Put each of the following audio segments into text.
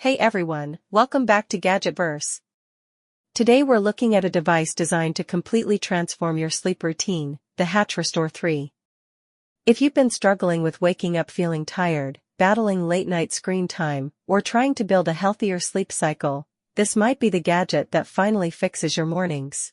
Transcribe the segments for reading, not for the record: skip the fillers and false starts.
Hey everyone, welcome back to Gadgetverse. Today we're looking at a device designed to completely transform your sleep routine, the Hatch Restore 3. If you've been struggling with waking up feeling tired, battling late-night screen time, or trying to build a healthier sleep cycle, this might be the gadget that finally fixes your mornings.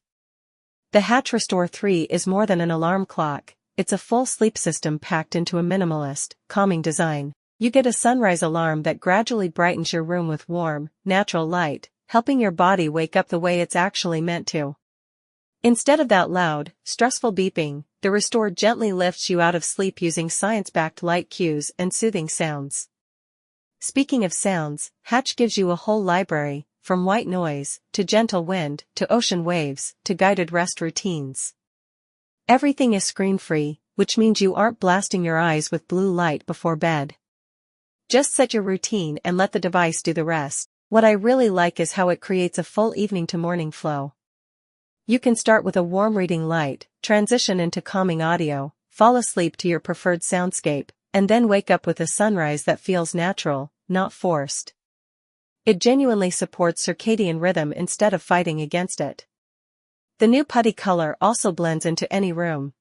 The Hatch Restore 3 is more than an alarm clock, it's a full sleep system packed into a minimalist, calming design. You get a sunrise alarm that gradually brightens your room with warm, natural light, helping your body wake up the way it's actually meant to. Instead of that loud, stressful beeping, the Restore gently lifts you out of sleep using science-backed light cues and soothing sounds. Speaking of sounds, Hatch gives you a whole library, from white noise, to gentle wind, to ocean waves, to guided rest routines. Everything is screen-free, which means you aren't blasting your eyes with blue light before bed. Just set your routine and let the device do the rest. What I really like is how it creates a full evening to morning flow. You can start with a warm reading light, transition into calming audio, fall asleep to your preferred soundscape, and then wake up with a sunrise that feels natural, not forced. It genuinely supports circadian rhythm instead of fighting against it. The new putty color also blends into any room.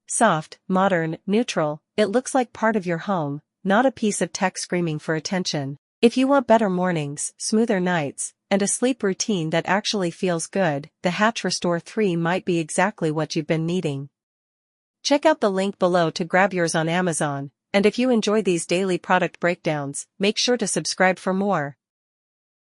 Soft, modern, neutral, it looks like part of your home, not a piece of tech screaming for attention. If you want better mornings, smoother nights, and a sleep routine that actually feels good, the Hatch Restore 3 might be exactly what you've been needing. Check out the link below to grab yours on Amazon, and if you enjoy these daily product breakdowns, make sure to subscribe for more.